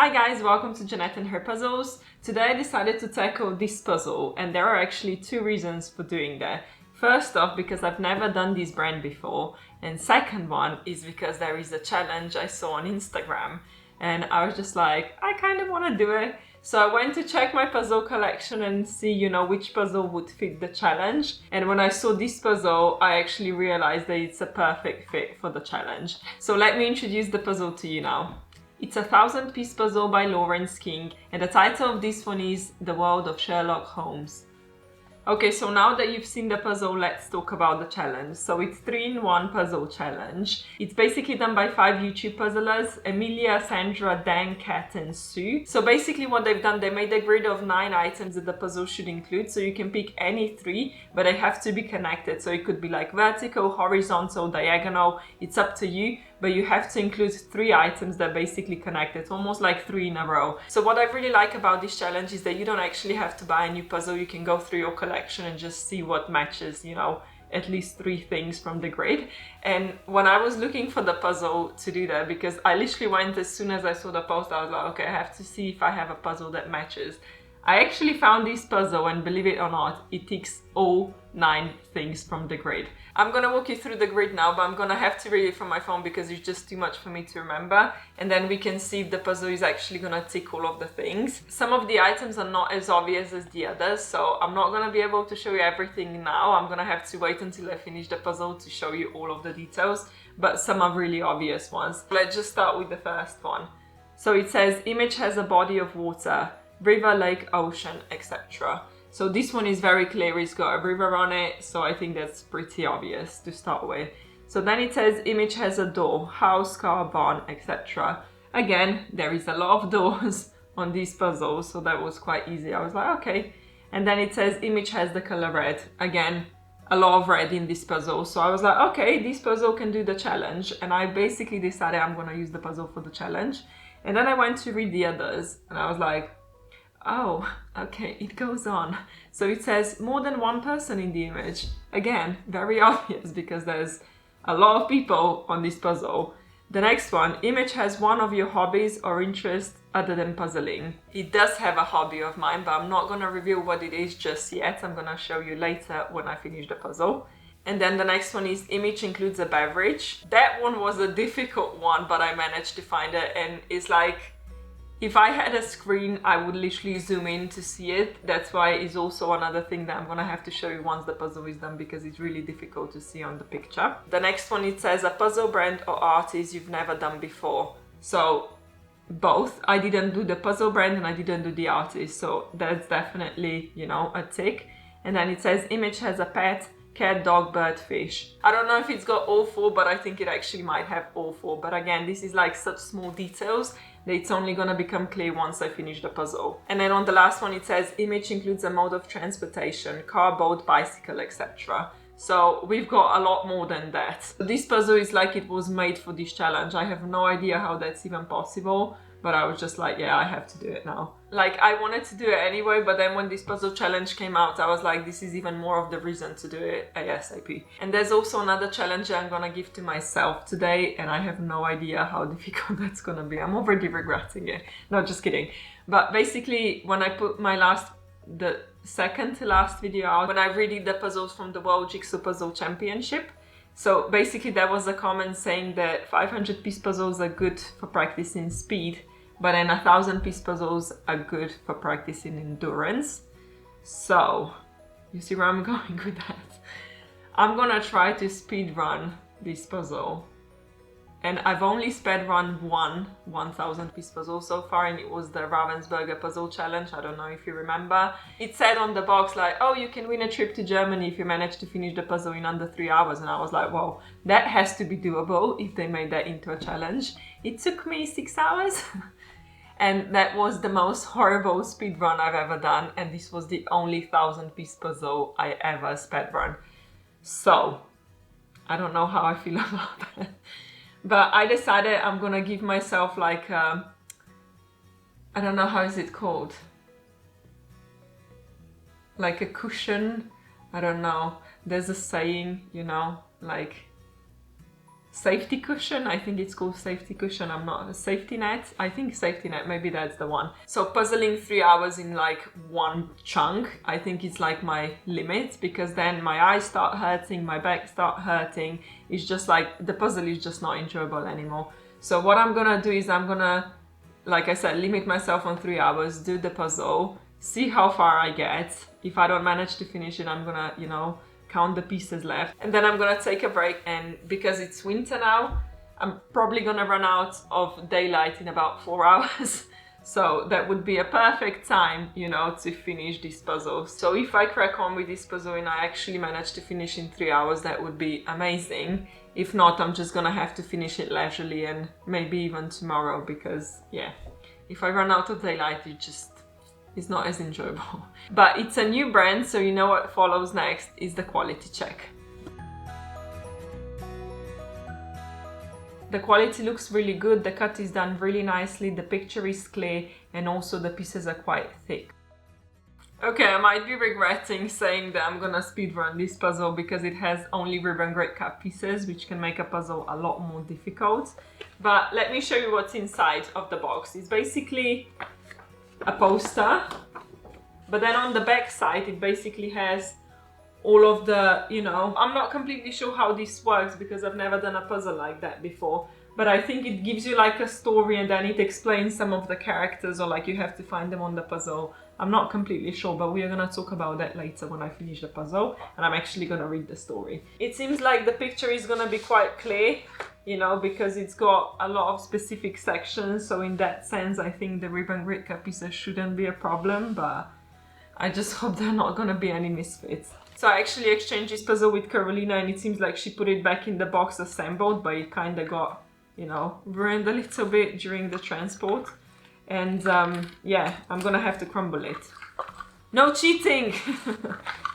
Hi guys, welcome to Jeanette and her puzzles. Today I decided to tackle this puzzle and there are actually two reasons for doing that. First off, because I've never done this brand before, and second one is because there is a challenge I saw on Instagram and I was just like, I kind of want to do it. So I went to check my puzzle collection and see, which puzzle would fit the challenge. And when I saw this puzzle, I actually realized that it's a perfect fit for the challenge. So let me introduce the puzzle to you now. It's a 1000-piece puzzle by Laurence, and the title of this one is The World of Sherlock Holmes. Okay, so now that you've seen the puzzle, let's talk about the challenge. So it's 3-in-1 puzzle challenge. It's basically done by 5 YouTube puzzlers, Emilia, Sandra, Dan, Kat and Sue. So basically what they've done, they made a grid of 9 items that the puzzle should include. So you can pick any 3, but they have to be connected. So it could be like vertical, horizontal, diagonal. It's up to you, but you have to include 3 items that are basically connected, almost like 3 in a row. So what I really like about this challenge is that you don't actually have to buy a new puzzle. You can go through your collection and just see what matches, at least 3 things from the grid. And when I was looking for the puzzle to do that, because I literally went as soon as I saw the post, I was like, okay, I have to see if I have a puzzle that matches. I actually found this puzzle, and believe it or not, it ticks all 9 things from the grid. I'm gonna walk you through the grid now, but I'm gonna have to read it from my phone because it's just too much for me to remember. And then we can see if the puzzle is actually gonna tick all of the things. Some of the items are not as obvious as the others, so I'm not gonna be able to show you everything now. I'm gonna have to wait until I finish the puzzle to show you all of the details, but some are really obvious ones. Let's just start with the first one. So it says, image has a body of water, river, lake, ocean, etc. So this one is very clear, it's got a river on it, so I think that's pretty obvious to start with. So then it says image has a door, house, car, barn, etc. Again, there is a lot of doors on this puzzle, so that was quite easy. I was like, okay. And then it says image has the color red. Again, a lot of red in this puzzle. So I was like, okay, this puzzle can do the challenge. And I basically decided I'm gonna use the puzzle for the challenge. And then I went to read the others and I was like, oh, okay, it goes on. So it says more than one person in the image. Again, very obvious because there's a lot of people on this puzzle. The next one, image has one of your hobbies or interests other than puzzling. It does have a hobby of mine, but I'm not gonna reveal what it is just yet. I'm gonna show you later when I finish the puzzle. And then the next one is image includes a beverage. That one was a difficult one, but I managed to find it, and it's like, if I had a screen, I would literally zoom in to see it. That's why it's also another thing that I'm gonna have to show you once the puzzle is done because it's really difficult to see on the picture. The next one, it says a puzzle brand or artist you've never done before. So both. I didn't do the puzzle brand and I didn't do the artist. So that's definitely, a tick. And then it says image has a pet, cat, dog, bird, fish. I don't know if it's got all 4, but I think it actually might have all 4. But again, this is like such small details that it's only gonna become clear once I finish the puzzle. And then on the last one, it says image includes a mode of transportation, car, boat, bicycle, etc. So we've got a lot more than that. This puzzle is like it was made for this challenge. I have no idea how that's even possible, but I was just like, yeah, I have to do it now. Like, I wanted to do it anyway, but then when this puzzle challenge came out, I was like, this is even more of the reason to do it ASAP. And there's also another challenge I'm gonna give to myself today, and I have no idea how difficult that's gonna be. I'm already regretting it. No, just kidding. But basically, when I put the second to last video out, when I redid the puzzles from the World Jigsaw Puzzle Championship, so basically there was a comment saying that 500-piece puzzles are good for practicing speed, but then 1000-piece puzzles are good for practicing endurance. So, you see where I'm going with that? I'm gonna try to speed run this puzzle. And I've only sped run one 1000-piece puzzle so far, and it was the Ravensburger puzzle challenge. I don't know if you remember. It said on the box like, oh, you can win a trip to Germany if you manage to finish the puzzle in under 3 hours. And I was like, wow, that has to be doable if they made that into a challenge. It took me 6 hours. And that was the most horrible speed run I've ever done. And this was the only 1000-piece puzzle I ever sped run. So, I don't know how I feel about that. But I decided I'm gonna give myself like, I don't know, how is it called? Like a cushion? I don't know. There's a saying, like safety cushion. I think it's called safety cushion. I'm not a safety net. I think safety net, maybe that's the one. So puzzling 3 hours in like one chunk, I think it's like my limit, because then my eyes start hurting, my back start hurting. It's just like the puzzle is just not enjoyable anymore. So what I'm gonna do is I'm gonna, like I said, limit myself on 3 hours, do the puzzle, see how far I get. If I don't manage to finish it, I'm gonna, you know, count the pieces left, and then I'm gonna take a break. And because it's winter now, I'm probably gonna run out of daylight in about 4 hours. So that would be a perfect time, you know, to finish this puzzle. So if I crack on with this puzzle and I actually manage to finish in 3 hours, that would be amazing. If not, I'm just gonna have to finish it leisurely and maybe even tomorrow, because yeah, if I run out of daylight, it's not as enjoyable. But it's a new brand, so you know what follows next is the quality check. The quality looks really good, the cut is done really nicely, the picture is clear, and also the pieces are quite thick. Okay, I might be regretting saying that I'm gonna speedrun this puzzle because it has only ribbon grit cut pieces, which can make a puzzle a lot more difficult. But let me show you what's inside of the box. It's basically a poster, but then on the back side it basically has all of the, you know, I'm not completely sure how this works because I've never done a puzzle like that before, but I think it gives you like a story and then it explains some of the characters, or like you have to find them on the puzzle. I'm not completely sure, but we are gonna talk about that later when I finish the puzzle and I'm actually gonna read the story. It seems like the picture is gonna be quite clear, you know, because it's got a lot of specific sections, so in that sense I think the ribbon grit cut pieces shouldn't be a problem, but I just hope there are not gonna be any misfits. So I actually exchanged this puzzle with Carolina and it seems like she put it back in the box assembled, but it kind of got, you know, ruined a little bit during the transport. And yeah, I'm gonna have to crumble it. No cheating!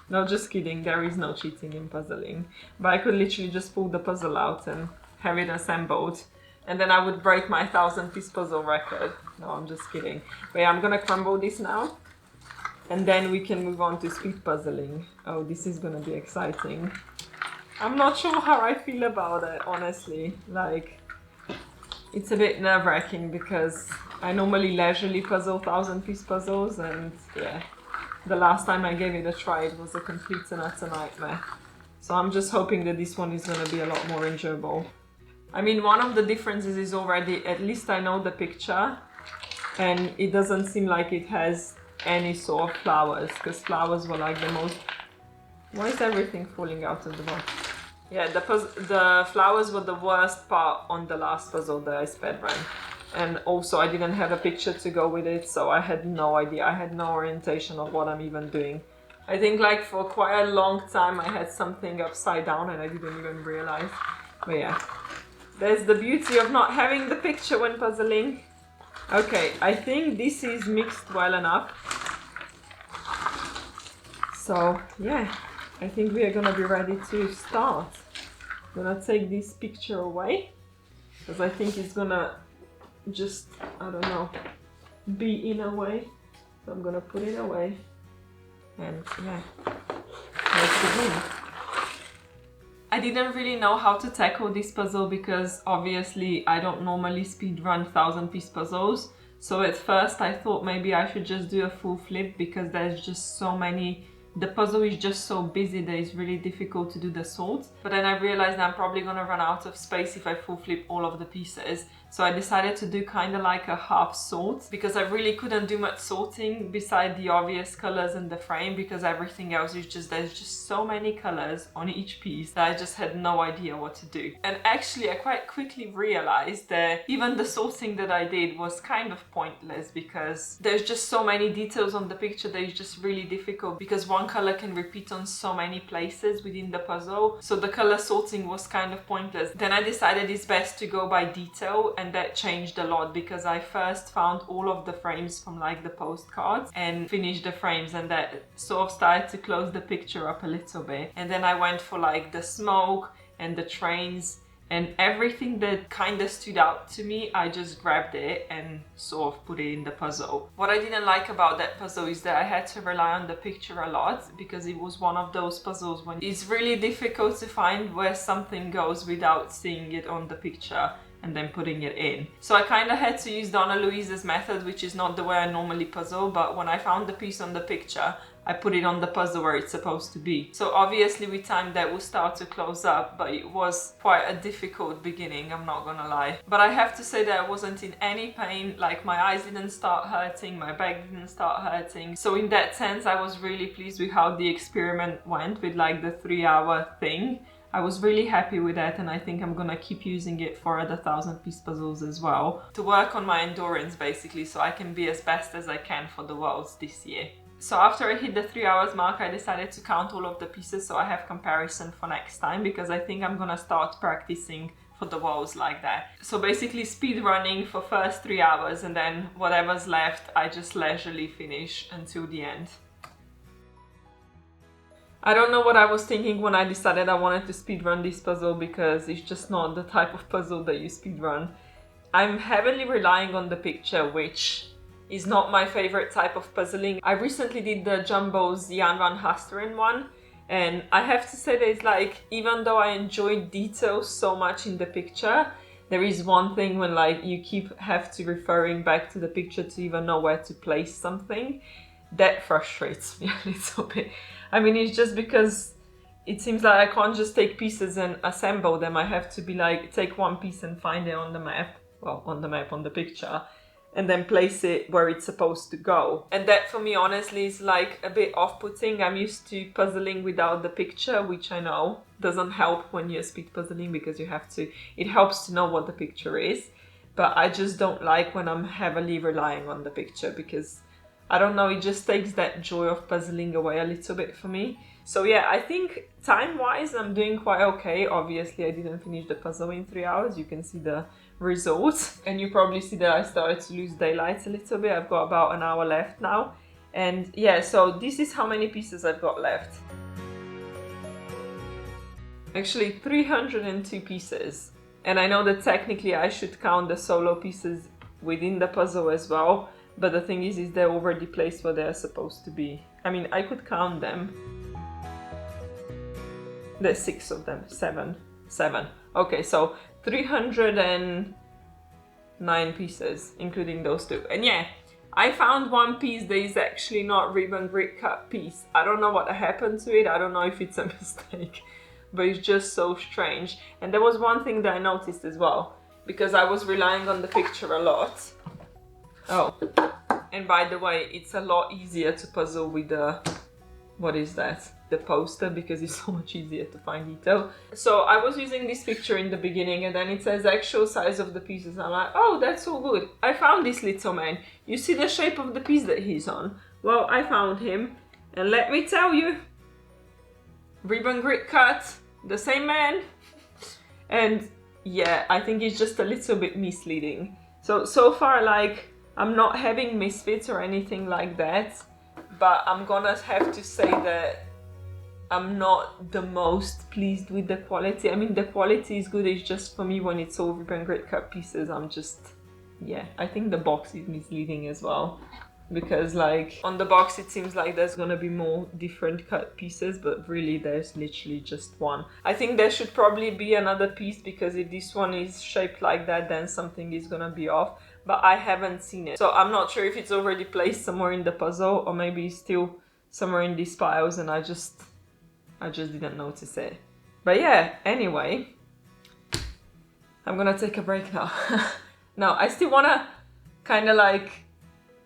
No, just kidding, there is no cheating in puzzling. But I could literally just pull the puzzle out and have it assembled, and then I would break my 1,000-piece puzzle record. No, I'm just kidding. But yeah, I'm gonna crumble this now, and then we can move on to speed puzzling. Oh, this is gonna be exciting. I'm not sure how I feel about it, honestly. Like, it's a bit nerve-wracking because I normally leisurely puzzle 1,000-piece puzzles, and yeah, the last time I gave it a try, it was a complete and utter nightmare. So I'm just hoping that this one is gonna be a lot more enjoyable. I mean, one of the differences is already, at least I know the picture, and it doesn't seem like it has any sort of flowers, because flowers were like the most... Why is everything falling out of the box? Yeah, the flowers were the worst part on the last puzzle that I sped ran. And also I didn't have a picture to go with it, so I had no idea. I had no orientation of what I'm even doing. I think like for quite a long time I had something upside down and I didn't even realize. But yeah, there's the beauty of not having the picture when puzzling. Okay, I think this is mixed well enough. So yeah, I think we are gonna be ready to start. I'm gonna take this picture away because I think it's gonna just, I don't know, be in a way. So I'm gonna put it away and yeah, let's begin. I didn't really know how to tackle this puzzle because obviously I don't normally speedrun 1,000-piece puzzles. So at first I thought maybe I should just do a full flip because there's just so many, the puzzle is just so busy that it's really difficult to do the sort. But then I realized I'm probably gonna run out of space if I full flip all of the pieces. So I decided to do kind of like a half sort because I really couldn't do much sorting beside the obvious colors in the frame because everything else is just, there's just so many colors on each piece that I just had no idea what to do. And actually I quite quickly realized that even the sorting that I did was kind of pointless because there's just so many details on the picture that it's just really difficult because one color can repeat on so many places within the puzzle. So the color sorting was kind of pointless. Then I decided it's best to go by detail, and that changed a lot because I first found all of the frames from like the postcards and finished the frames, and that sort of started to close the picture up a little bit. And then I went for like the smoke and the trains and everything that kind of stood out to me, I just grabbed it and sort of put it in the puzzle. What I didn't like about that puzzle is that I had to rely on the picture a lot, because it was one of those puzzles when it's really difficult to find where something goes without seeing it on the picture and then putting it in. So I kind of had to use Donna Louise's method, which is not the way I normally puzzle, but when I found the piece on the picture, I put it on the puzzle where it's supposed to be. So obviously with time that will start to close up, but it was quite a difficult beginning, I'm not gonna lie. But I have to say that I wasn't in any pain, like my eyes didn't start hurting, my back didn't start hurting. So in that sense, I was really pleased with how the experiment went with like the 3-hour thing. I was really happy with that, and I think I'm gonna keep using it for other 1,000-piece puzzles as well, to work on my endurance basically, so I can be as best as I can for the Worlds this year. So after I hit the 3 hours mark, I decided to count all of the pieces so I have comparison for next time, because I think I'm gonna start practicing for the Worlds like that. So basically speed running for first 3 hours, and then whatever's left I just leisurely finish until the end. I don't know what I was thinking when I decided I wanted to speedrun this puzzle, because it's just not the type of puzzle that you speedrun. I'm heavily relying on the picture, which is not my favorite type of puzzling. I recently did the Jumbo's Jan van Hasteren one, and I have to say that it's like, even though I enjoy details so much in the picture, there is one thing when like you have to referring back to the picture to even know where to place something. That frustrates me a little bit. I mean, it's just because it seems like I can't just take pieces and assemble them. I have to be like, take one piece and find it on the map, well, on the picture, and then place it where it's supposed to go. And that for me, honestly, is like a bit off-putting. I'm used to puzzling without the picture, which I know doesn't help when you're speed puzzling, because it helps to know what the picture is. But I just don't like when I'm heavily relying on the picture, because I don't know, it just takes that joy of puzzling away a little bit for me. So yeah, I think time-wise I'm doing quite okay. Obviously I didn't finish the puzzle in 3 hours, you can see the results. And you probably see that I started to lose daylight a little bit. I've got about an hour left now. And yeah, so this is how many pieces I've got left. Actually 302 pieces. And I know that technically I should count the solo pieces within the puzzle as well. But the thing is they're already placed where they're supposed to be. I mean, I could count them. There's 6 of them. 7. Okay, so 309 pieces, including those 2. And yeah, I found one piece that is actually not ribbon grit cut piece. I don't know what happened to it. I don't know if it's a mistake, but it's just so strange. And there was one thing that I noticed as well, because I was relying on the picture a lot. Oh, and by the way, it's a lot easier to puzzle with the, what is that? The poster, because it's so much easier to find detail. So I was using this picture in the beginning, and then it says actual size of the pieces. I'm like, oh, that's so good. I found this little man. You see the shape of the piece that he's on? Well, I found him, and let me tell you, ribbon grit cut, the same man. And yeah, I think it's just a little bit misleading. So far, like, I'm not having misfits or anything like that, but I'm gonna have to say that I'm not the most pleased with the quality. I mean, the quality is good, it's just for me when it's all ribbon grit cut pieces, I'm just, yeah, I think the box is misleading as well. Because like, on the box it seems like there's gonna be more different cut pieces, but really there's literally just one. I think there should probably be another piece, because if this one is shaped like that, then something is gonna be off. But I haven't seen it. So I'm not sure if it's already placed somewhere in the puzzle, or maybe it's still somewhere in these piles and I just didn't notice it. But yeah, anyway, I'm gonna take a break now. Now, I still wanna kind of like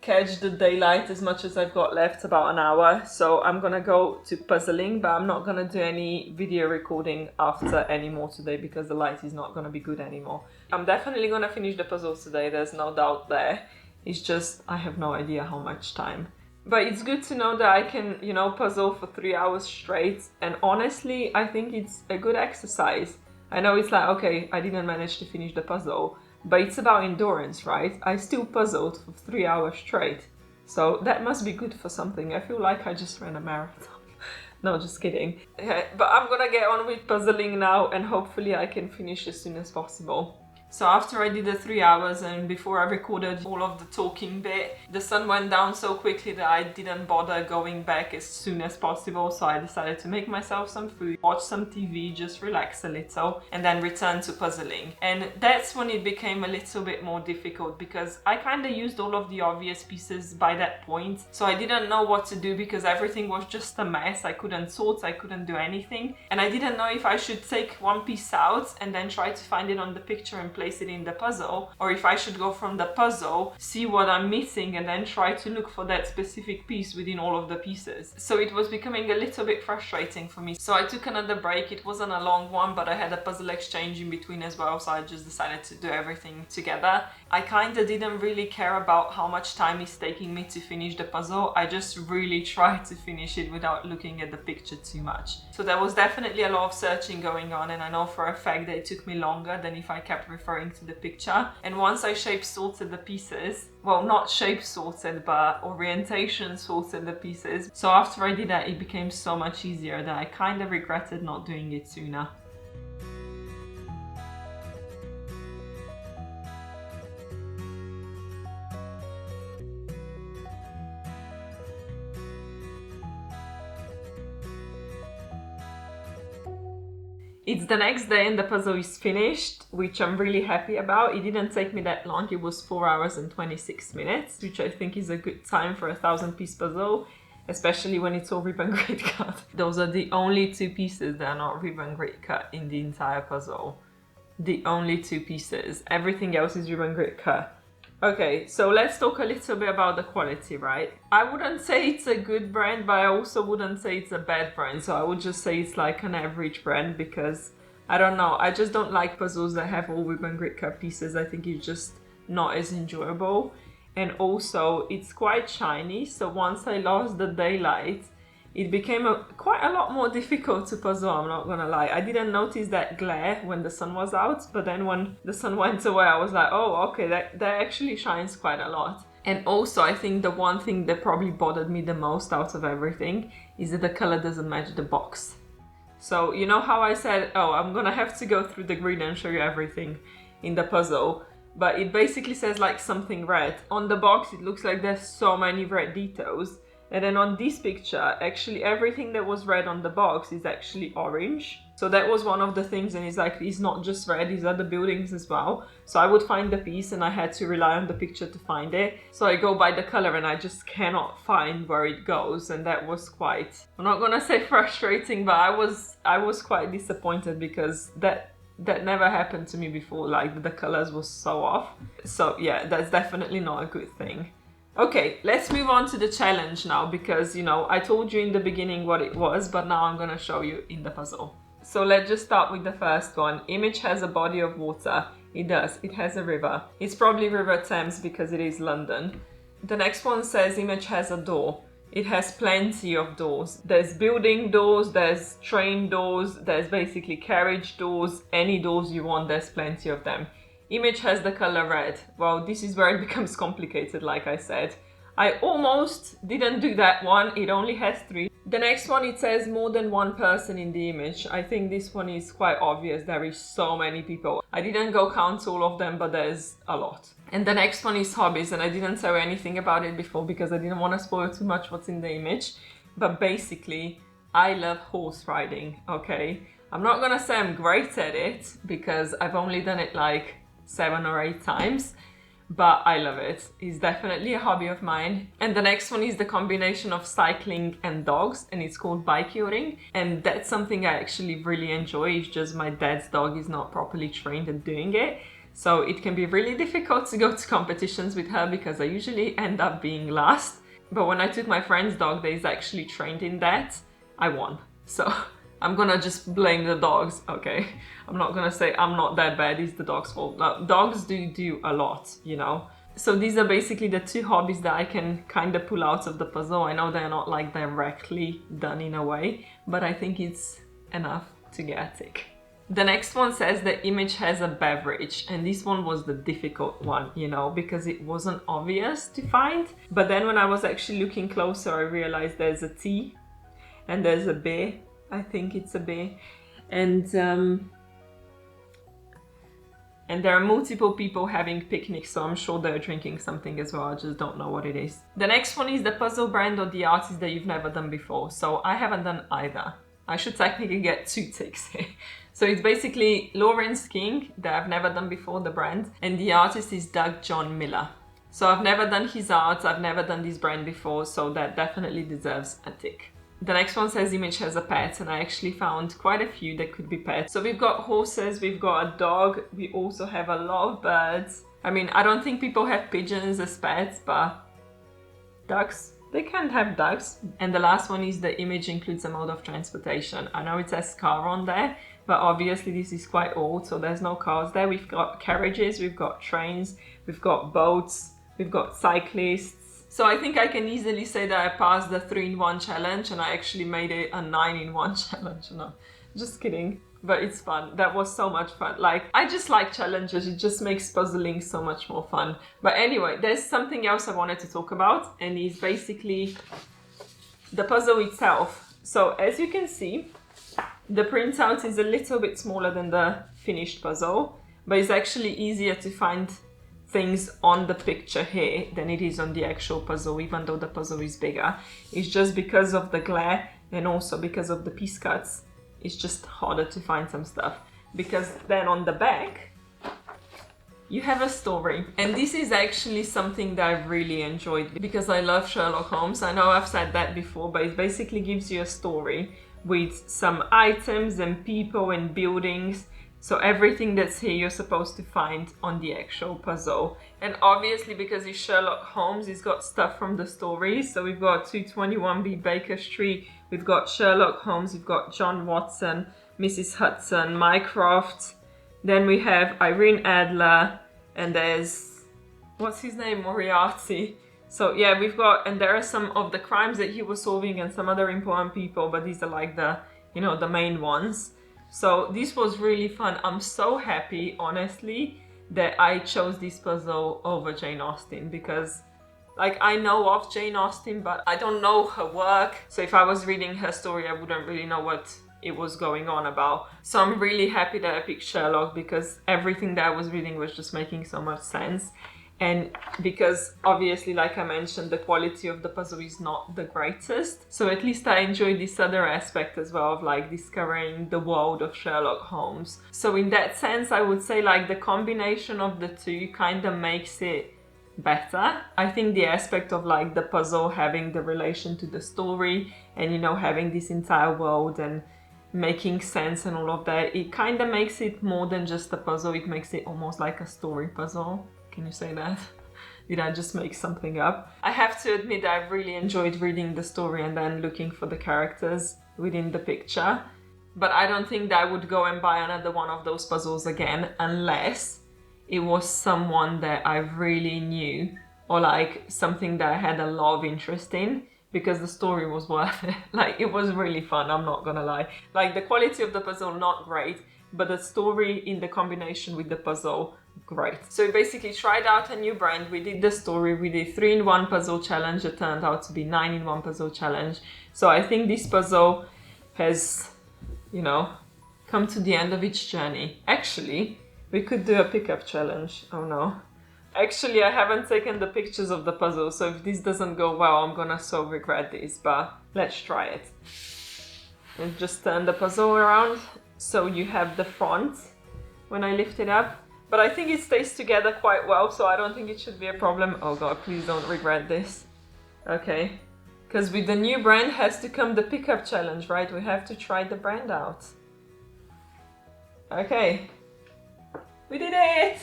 catch the daylight as much as I've got left, about an hour. So I'm gonna go to puzzling, but I'm not gonna do any video recording after anymore today, because the light is not gonna be good anymore. I'm definitely gonna finish the puzzles today, there's no doubt there. It's just, I have no idea how much time. But it's good to know that I can, you know, puzzle for 3 hours straight. And honestly, I think it's a good exercise. I know it's like, okay, I didn't manage to finish the puzzle, but it's about endurance, right? I still puzzled for 3 hours straight. So that must be good for something. I feel like I just ran a marathon. No, just kidding. But I'm gonna get on with puzzling now and hopefully I can finish as soon as possible. So after I did the 3 hours and before I recorded all of the talking bit, the sun went down so quickly that I didn't bother going back as soon as possible. So I decided to make myself some food, watch some TV, just relax a little, and then return to puzzling. And that's when it became a little bit more difficult because I kind of used all of the obvious pieces by that point. So I didn't know what to do because everything was just a mess. I couldn't sort, I couldn't do anything. And I didn't know if I should take one piece out and then try to find it on the picture and place it in the puzzle, or if I should go from the puzzle, see what I'm missing, and then try to look for that specific piece within all of the pieces. So it was becoming a little bit frustrating for me. So I took another break. It wasn't a long one, but I had a puzzle exchange in between as well, so I just decided to do everything together. I kind of didn't really care about how much time it's taking me to finish the puzzle. I just really tried to finish it without looking at the picture too much. So there was definitely a lot of searching going on, and I know for a fact that it took me longer than if I kept referring to the picture. And once I shape sorted the pieces, well, not shape sorted, but orientation sorted the pieces. So after I did that, it became so much easier that I kind of regretted not doing it sooner. It's the next day and the puzzle is finished, which I'm really happy about. It didn't take me that long. It was 4 hours and 26 minutes, which I think is a good time for a 1,000-piece puzzle, especially when it's all ribbon grid cut. Those are the only 2 pieces that are not ribbon grid cut in the entire puzzle. The only 2 pieces. Everything else is ribbon grid cut. Okay, so let's talk a little bit about the quality, right? I wouldn't say it's a good brand, but I also wouldn't say it's a bad brand. So I would just say it's like an average brand because, I don't know, I just don't like puzzles that have all ribbon grid cut pieces. I think it's just not as enjoyable. And also, it's quite shiny, so once I lost the daylight, it became quite a lot more difficult to puzzle, I'm not gonna lie. I didn't notice that glare when the sun was out, but then when the sun went away, I was like, oh, okay, that actually shines quite a lot. And also, I think the one thing that probably bothered me the most out of everything is that the color doesn't match the box. So, you know how I said, oh, I'm gonna have to go through the grid and show you everything in the puzzle, but it basically says like something red. On the box, it looks like there's so many red details. And then on this picture, actually everything that was red on the box is actually orange. So that was one of the things, and it's like, it's not just red, these are the buildings as well. So I would find the piece and I had to rely on the picture to find it. So I go by the color and I just cannot find where it goes. And that was quite, I'm not gonna say frustrating, but I was quite disappointed because that never happened to me before, like the colors was so off. So yeah, that's definitely not a good thing. Okay, let's move on to the challenge now because, you know, I told you in the beginning what it was, but now I'm going to show you in the puzzle. So let's just start with the first one. Image has a body of water. It does. It has a river. It's probably River Thames because it is London. The next one says image has a door. It has plenty of doors. There's building doors, there's train doors, there's basically carriage doors. Any doors you want, there's plenty of them. Image has the color red. Well, this is where it becomes complicated, like I said. I almost didn't do that one. It only has 3. The next one, it says more than one person in the image. I think this one is quite obvious. There is so many people. I didn't go count all of them, but there's a lot. And the next one is hobbies, and I didn't say anything about it before because I didn't want to spoil too much what's in the image. But basically, I love horse riding, okay? I'm not gonna say I'm great at it because I've only done it like 7 or 8 times, but I love it. It's definitely a hobby of mine. And the next one is the combination of cycling and dogs, and it's called bike-yoring, and that's something I actually really enjoy. It's just my dad's dog is not properly trained at doing it, so it can be really difficult to go to competitions with her because I usually end up being last. But when I took my friend's dog that is actually trained in that, I won. So I'm gonna just blame the dogs, okay? I'm not gonna say I'm not that bad, it's the dog's fault. No, dogs do a lot, you know? So these are basically the 2 hobbies that I can kind of pull out of the puzzle. I know they're not like directly done in a way, but I think it's enough to get a tick. The next one says the image has a beverage, and this one was the difficult one, you know, because it wasn't obvious to find. But then when I was actually looking closer, I realized there's a tea. and there's a bear. I think it's a bear. And there are multiple people having picnics, so I'm sure they're drinking something as well. I just don't know what it is. The next one is the puzzle brand or the artist that you've never done before. So I haven't done either. I should technically get 2 ticks here. So it's basically Laurence King that I've never done before, the brand, and the artist is Doug John Miller. So I've never done his art, I've never done this brand before, so that definitely deserves a tick. The next one says image has a pet, and I actually found quite a few that could be pets. So we've got horses, we've got a dog, we also have a lot of birds. I mean, I don't think people have pigeons as pets, but ducks, they can have ducks. And the last one is the image includes a mode of transportation. I know it says car on there, but obviously this is quite old, so there's no cars there. We've got carriages, we've got trains, we've got boats, we've got cyclists. So I think I can easily say that I passed the 3-in-1 challenge, and I actually made it a 9-in-1 challenge. No, just kidding. But it's fun. That was so much fun. Like, I just like challenges. It just makes puzzling so much more fun. But anyway, there's something else I wanted to talk about, and it's basically the puzzle itself. So as you can see, the printout is a little bit smaller than the finished puzzle, but it's actually easier to find things on the picture here than it is on the actual puzzle, even though the puzzle is bigger. It's just because of the glare and also because of the piece cuts, it's just harder to find some stuff. Because then on the back, you have a story. And this is actually something that I've really enjoyed because I love Sherlock Holmes. I know I've said that before, but it basically gives you a story with some items and people and buildings. So everything that's here you're supposed to find on the actual puzzle. And obviously because it's Sherlock Holmes, he's got stuff from the stories. So we've got 221B Baker Street, we've got Sherlock Holmes, we've got John Watson, Mrs. Hudson, Mycroft. Then we have Irene Adler, and there's, what's his name, Moriarty. So yeah, we've got, and there are some of the crimes that he was solving and some other important people, but these are like the, you know, the main ones. So this was really fun. I'm so happy, honestly, that I chose this puzzle over Jane Austen because, like, I know of Jane Austen, but I don't know her work. So if I was reading her story, I wouldn't really know what it was going on about. So I'm really happy that I picked Sherlock because everything that I was reading was just making so much sense. And because obviously, like I mentioned, the quality of the puzzle is not the greatest. So at least I enjoyed this other aspect as well of like discovering the world of Sherlock Holmes. So in that sense, I would say like the combination of the two kind of makes it better. I think the aspect of like the puzzle having the relation to the story and, you know, having this entire world and making sense and all of that, it kind of makes it more than just a puzzle. It makes it almost like a story puzzle. Can you say that? Did I just make something up? I have to admit that I've really enjoyed reading the story and then looking for the characters within the picture. But I don't think that I would go and buy another one of those puzzles again unless it was someone that I really knew or like something that I had a lot of interest in, because the story was worth it. Like, it was really fun, I'm not gonna lie. Like, the quality of the puzzle, not great, but the story in the combination with the puzzle, great. So we basically tried out a new brand, we did the story, we did 3-in-1 puzzle challenge that turned out to be 9-in-1 puzzle challenge. So I think this puzzle has, you know, come to the end of its journey. Actually, we could do a pickup challenge. Oh no. Actually, I haven't taken the pictures of the puzzle, so if this doesn't go well, I'm gonna so regret this, but let's try it. And just turn the puzzle around so you have the front when I lift it up. But I think it stays together quite well, so I don't think it should be a problem. Oh god, please don't regret this. Okay. Because with the new brand has to come the pickup challenge, right? We have to try the brand out. Okay. We did it!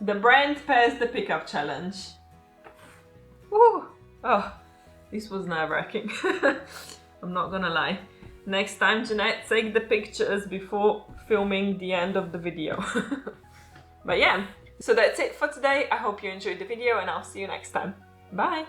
The brand passed the pickup challenge. Woo! Oh, this was nerve-wracking. I'm not gonna lie. Next time, Jeanette, take the pictures before filming the end of the video. But yeah, so that's it for today. I hope you enjoyed the video and I'll see you next time. Bye!